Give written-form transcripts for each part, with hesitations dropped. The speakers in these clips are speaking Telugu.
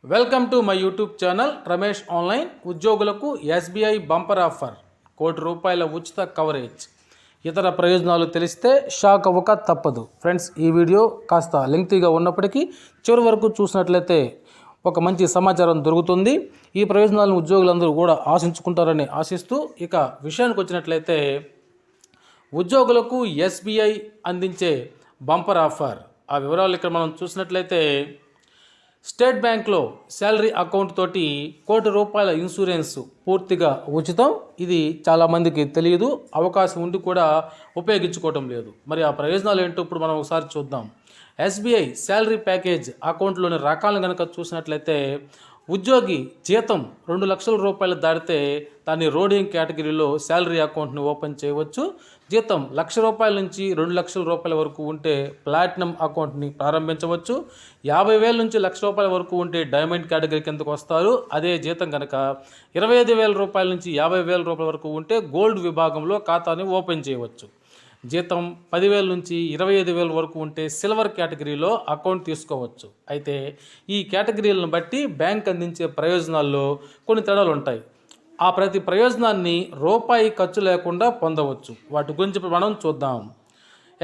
Welcome to my YouTube channel Ramesh online. ఉద్యోగులకు ఎస్బీఐ బంపర్ ఆఫర్, ₹1 ఉచిత కవరేజ్. ఇతర ప్రయోజనాలు తెలిస్తే షాక్ అవ్వక తప్పదు. ఫ్రెండ్స్, ఈ వీడియో కాస్త లెంగ్తీగా ఉన్నప్పటికీ చివరి వరకు చూసినట్లయితే ఒక మంచి సమాచారం దొరుకుతుంది. ఈ ప్రయోజనాలను ఉద్యోగులందరూ కూడా ఆశించుకుంటారని ఆశిస్తూ ఇక విషయానికి వచ్చినట్లయితే, ఉద్యోగులకు ఎస్బీఐ అందించే బంపర్ ఆఫర్. ఆ వివరాలు ఇక్కడ మనం చూసినట్లయితే, స్టేట్ బ్యాంక్లో శాలరీ అకౌంట్ తోటి ₹1 ఇన్సూరెన్స్ పూర్తిగా ఉచితం. ఇది చాలామందికి తెలియదు, అవకాశం ఉండి కూడా ఉపయోగించుకోవటం లేదు. మరి ఆ ప్రయోజనాలు ఏంటో ఇప్పుడు మనం ఒకసారి చూద్దాం. ఎస్బీఐ శాలరీ ప్యాకేజ్ అకౌంట్లోని రకాలను కనుక చూసినట్లయితే, ఉద్యోగి జీతం ₹2,00,000 దాటితే దాన్ని రోడింగ్ కేటగిరీలో శాలరీ అకౌంట్ని ఓపెన్ చేయవచ్చు. జీతం ₹1,00,000 నుంచి ₹2,00,000 వరకు ఉంటే ప్లాటినం అకౌంట్ని ప్రారంభించవచ్చు. 50,000 నుంచి ₹1,00,000 వరకు ఉంటే డైమండ్ కేటగిరీ కిందకు వస్తారు. అదే జీతం కనుక ₹25,000 నుంచి ₹50,000 వరకు ఉంటే గోల్డ్ విభాగంలో ఖాతాని ఓపెన్ చేయవచ్చు. జీతం 10,000 నుంచి 25,000 వరకు ఉంటే సిల్వర్ కేటగిరీలో అకౌంట్ తీసుకోవచ్చు. అయితే ఈ కేటగిరీలను బట్టి బ్యాంక్ అందించే ప్రయోజనాల్లో కొన్ని తేడాలు ఉంటాయి. ఆ ప్రతి ప్రయోజనాన్ని రూపాయి ఖర్చు లేకుండా పొందవచ్చు. వాటి గురించి ఇప్పుడు మనం చూద్దాం.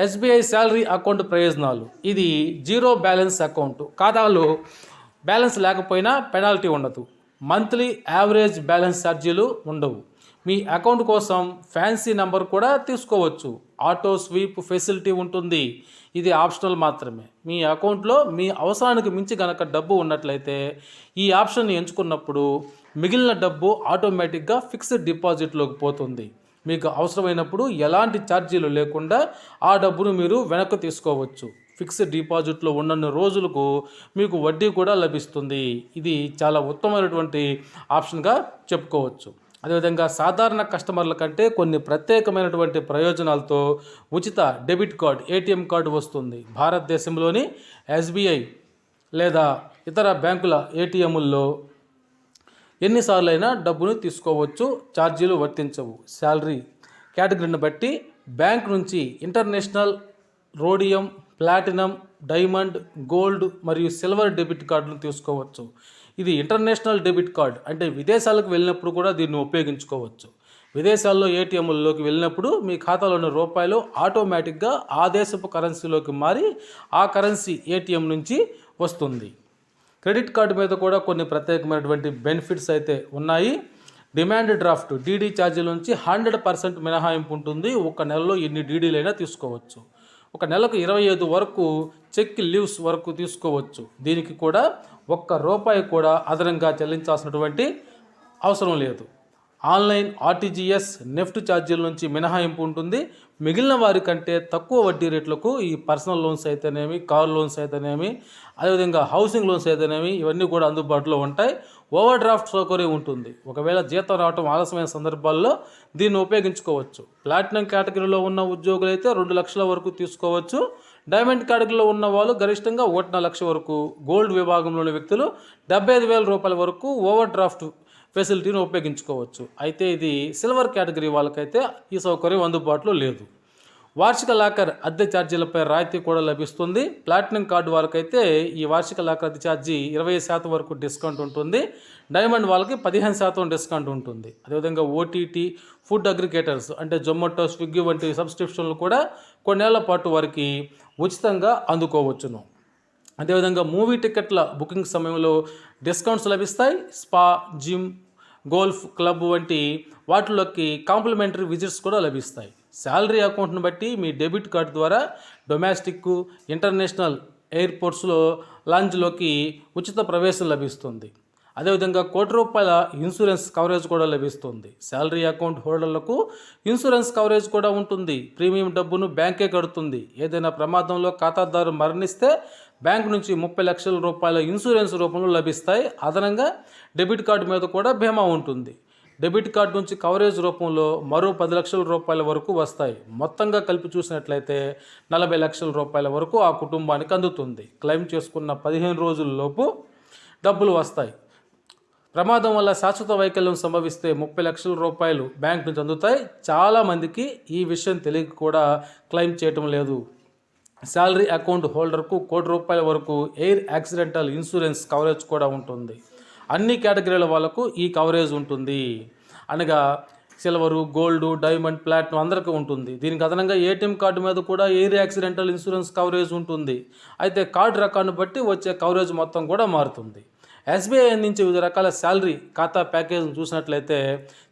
ఎస్బీఐ శాలరీ అకౌంట్ ప్రయోజనాలు. ఇది జీరో బ్యాలెన్స్ అకౌంట్. ఖాతాలో బ్యాలెన్స్ లేకపోయినా పెనాల్టీ ఉండదు. మంత్లీ యావరేజ్ బ్యాలెన్స్ ఛార్జీలు ఉండవు. మీ అకౌంట్ కోసం ఫ్యాన్సీ నెంబర్ కూడా తీసుకోవచ్చు. ఆటో స్వీప్ ఫెసిలిటీ ఉంటుంది. ఇది ఆప్షనల్ మాత్రమే. మీ అకౌంట్లో మీ అవసరానికి మించి గనక డబ్బు ఉన్నట్లయితే ఈ ఆప్షన్ని ఎంచుకున్నప్పుడు మిగిలిన డబ్బు ఆటోమేటిక్గా ఫిక్స్డ్ డిపాజిట్లోకి పోతుంది. మీకు అవసరమైనప్పుడు ఎలాంటి ఛార్జీలు లేకుండా ఆ డబ్బును మీరు వెనక్కి తీసుకోవచ్చు. ఫిక్స్డ్ డిపాజిట్లో ఉన్నన్ని రోజులకు మీకు వడ్డీ కూడా లభిస్తుంది. ఇది చాలా ఉత్తమమైనటువంటి ఆప్షన్గా చెప్పుకోవచ్చు. అదేవిధంగా సాధారణ కస్టమర్ల కంటే కొన్ని ప్రత్యేకమైనటువంటి ప్రయోజనాలతో ఉచిత డెబిట్ కార్డ్, ఏటీఎం కార్డు వస్తుంది. భారతదేశంలోని ఎస్బీఐ లేదా ఇతర బ్యాంకుల ఏటీఎంల్లో ఎన్నిసార్లైనా డబ్బును తీసుకోవచ్చు. ఛార్జీలు వర్తించవు. శాలరీ కేటగిరీని బట్టి బ్యాంక్ నుంచి international, rhodium, platinum, diamond, gold మరియు సిల్వర్ డెబిట్ కార్డును తీసుకోవచ్చు. ఇది ఇంటర్నేషనల్ డెబిట్ కార్డ్ అంటే విదేశాలకు వెళ్ళినప్పుడు కూడా దీన్ని ఉపయోగించుకోవచ్చు. విదేశాల్లో ఏటీఎంలలోకి వెళ్ళినప్పుడు మీ ఖాతాలోని రూపాయలు ఆటోమేటిక్గా ఆ దేశపు కరెన్సీలోకి మారి ఆ కరెన్సీ ఏటీఎం నుంచి వస్తుంది. క్రెడిట్ కార్డు మీద కూడా కొన్ని ప్రత్యేకమైనటువంటి బెనిఫిట్స్ అయితే ఉన్నాయి. డిమాండ్ డ్రాఫ్ట్, డీడీ ఛార్జీల నుంచి 100% మినహాయింపు ఉంటుంది. ఒక నెలలో ఎన్ని డీడీలైనా తీసుకోవచ్చు. ఒక నెలకు 25 వరకు చెక్ లీవ్స్ వరకు తీసుకోవచ్చు. దీనికి కూడా ₹1 కూడా అదనంగా చెల్లించాల్సినటువంటి అవసరం లేదు. ఆన్లైన్ ఆర్టీజీఎస్, నెఫ్ట్ ఛార్జీల నుంచి మినహాయింపు ఉంటుంది. మిగిలిన వారి కంటే తక్కువ వడ్డీ రేట్లకు ఈ పర్సనల్ లోన్స్ అయితేనేమి, కార్ లోన్స్ అయితేనేమి, అదేవిధంగా హౌసింగ్ లోన్స్ అయితేనేమి ఇవన్నీ కూడా అందుబాటులో ఉంటాయి. ఓవర్ డ్రాఫ్ట్ సౌకర్యం ఉంటుంది. ఒకవేళ జీతం రావటం ఆలస్యమైన సందర్భాల్లో దీన్ని ఉపయోగించుకోవచ్చు. ప్లాటినం కేటగిరీలో ఉన్న ఉద్యోగులైతే 2,00,000 వరకు తీసుకోవచ్చు. డైమండ్ కేటగిరీలో ఉన్న వాళ్ళు గరిష్టంగా 1,50,000 వరకు, గోల్డ్ విభాగంలోని వ్యక్తులు ₹75,000 వరకు ఓవర్ డ్రాఫ్ట్ ఫెసిలిటీని ఉపయోగించుకోవచ్చు. అయితే ఇది సిల్వర్ కేటగిరీ వాళ్ళకైతే ఈ సౌకర్యం అందుబాటులో లేదు. వార్షిక లాకర్ అద్దె ఛార్జీలపై రాయితీ కూడా లభిస్తుంది. ప్లాటినం కార్డు వాళ్ళకైతే ఈ వార్షిక లాకర్ అద్దె ఛార్జీ 20% వరకు డిస్కౌంట్ ఉంటుంది. డైమండ్ వాళ్ళకి 15% డిస్కౌంట్ ఉంటుంది. అదేవిధంగా ఓటీటీ, ఫుడ్ అగ్రిగేటర్స్ అంటే జొమాటో, స్విగ్గీ వంటి సబ్స్క్రిప్షన్లు కూడా కొన్నేళ్ల పాటు వారికి ఉచితంగా అందుకోవచ్చును. అదేవిధంగా మూవీ టికెట్ల బుకింగ్ సమయంలో డిస్కౌంట్స్ లభిస్తాయి. స్పా, జిమ్, గోల్ఫ్ క్లబ్ వంటి వాటిలోకి కాంప్లిమెంటరీ విజిట్స్ కూడా లభిస్తాయి. శాలరీ అకౌంట్ను బట్టి మీ డెబిట్ కార్డు ద్వారా డొమెస్టిక్, ఇంటర్నేషనల్ ఎయిర్పోర్ట్స్లో లాంజ్లోకి ఉచిత ప్రవేశం లభిస్తుంది. అదేవిధంగా ₹1 ఇన్సూరెన్స్ కవరేజ్ కూడా లభిస్తుంది. శాలరీ అకౌంట్ హోల్డర్లకు ఇన్సూరెన్స్ కవరేజ్ కూడా ఉంటుంది. ప్రీమియం డబ్బును బ్యాంకే కడుతుంది. ఏదైనా ప్రమాదంలో ఖాతాదారు మరణిస్తే బ్యాంక్ నుంచి ₹30,00,000 ఇన్సూరెన్స్ రూపంలో లభిస్తాయి. అదనంగా డెబిట్ కార్డు మీద కూడా బీమా ఉంటుంది. డెబిట్ కార్డు నుంచి కవరేజ్ రూపంలో మరో ₹10,00,000 వరకు వస్తాయి. మొత్తంగా కలిపి చూసినట్లయితే ₹40,00,000 వరకు ఆ కుటుంబానికి అందుతుంది. క్లెయిమ్ చేసుకున్న 15 రోజుల్లోపు డబ్బులు వస్తాయి. ప్రమాదం వల్ల శాశ్వత వైకల్యం సంభవిస్తే ₹30,00,000 బ్యాంక్ నుంచి అందుతాయి. చాలామందికి ఈ విషయం తెలియక కూడా క్లెయిమ్ చేయటం లేదు. శాలరీ అకౌంట్ హోల్డర్కు ₹1,00,00,000 వరకు ఎయిర్ యాక్సిడెంటల్ ఇన్సూరెన్స్ కవరేజ్ కూడా ఉంటుంది. అన్ని కేటగిరీల వాళ్ళకు ఈ కవరేజ్ ఉంటుంది. అనగా సిల్వరు, గోల్డ్, డైమండ్, ప్లాటినం అందరికీ ఉంటుంది. దీనికి అదనంగా ఏటీఎం కార్డు మీద కూడా ఎయిర్ యాక్సిడెంటల్ ఇన్సూరెన్స్ కవరేజ్ ఉంటుంది. అయితే కార్డు రకాన్ని బట్టి వచ్చే కవరేజ్ మొత్తం కూడా మారుతుంది. ఎస్బీఐ అందించే వివిధ రకాల శాలరీ ఖాతా ప్యాకేజ్ను చూసినట్లయితే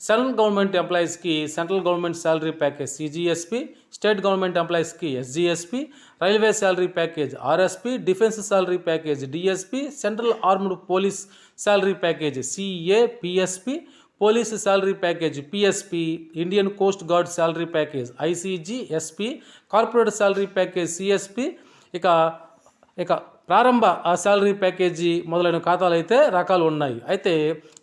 సెంట్రల్ గవర్నమెంట్ ఎంప్లాయీస్కి central government salary package C G S P, state government ఎంప్లాయీస్కి S G S P, railway salary package R S P, defence salary package D S P, central armed police salary package C A P S P, police salary package P S P, Indian coast guard salary package I C G S P, corporate salary package C S P, ఇక ప్రారంభ శాలరీ ప్యాకేజీ మొదలైన ఖాతాలు అయితే రకాలు ఉన్నాయి. అయితే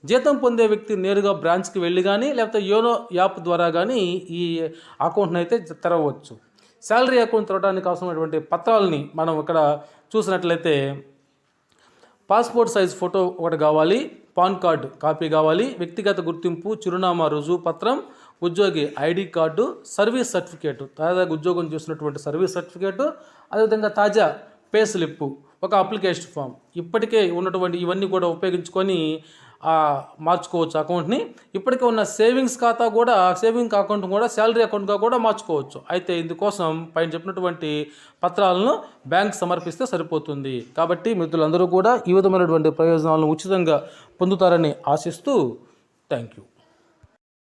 జీతం పొందే వ్యక్తి నేరుగా బ్రాంచ్కి వెళ్ళి కానీ లేకపోతే యోనో యాప్ ద్వారా కానీ ఈ అకౌంట్ని అయితే తెరవచ్చు. శాలరీ అకౌంట్ తెరవడానికి అవసరమైనటువంటి పత్రాలని మనం ఇక్కడ చూసినట్లయితే పాస్పోర్ట్ సైజ్ ఫోటో ఒకటి కావాలి, పాన్ కార్డు కాపీ కావాలి, వ్యక్తిగత గుర్తింపు, చిరునామా రుజువు పత్రం, ఉద్యోగి ఐడి కార్డు, సర్వీస్ సర్టిఫికేటు, తాజాగా ఉద్యోగం చేసినటువంటి సర్వీస్ సర్టిఫికేటు, అదేవిధంగా తాజా పే స్లిప్, ఒక అప్లికేషన్ ఫామ్, ఇప్పటికే ఉన్నటువంటి ఇవన్నీ కూడా ఉపయోగించుకొని మార్చుకోవచ్చు అకౌంట్ని. ఇప్పటికే ఉన్న సేవింగ్స్ అకౌంట్ కూడా శాలరీ అకౌంట్గా కూడా మార్చుకోవచ్చు. అయితే ఇందుకోసం పైన చెప్పినటువంటి పత్రాలను బ్యాంక్ సమర్పిస్తే సరిపోతుంది. కాబట్టి మిత్రులందరూ కూడా ఈ విధమైనటువంటి ప్రయోజనాలను ఉచితంగా పొందుతారని ఆశిస్తూ థ్యాంక్ యూ.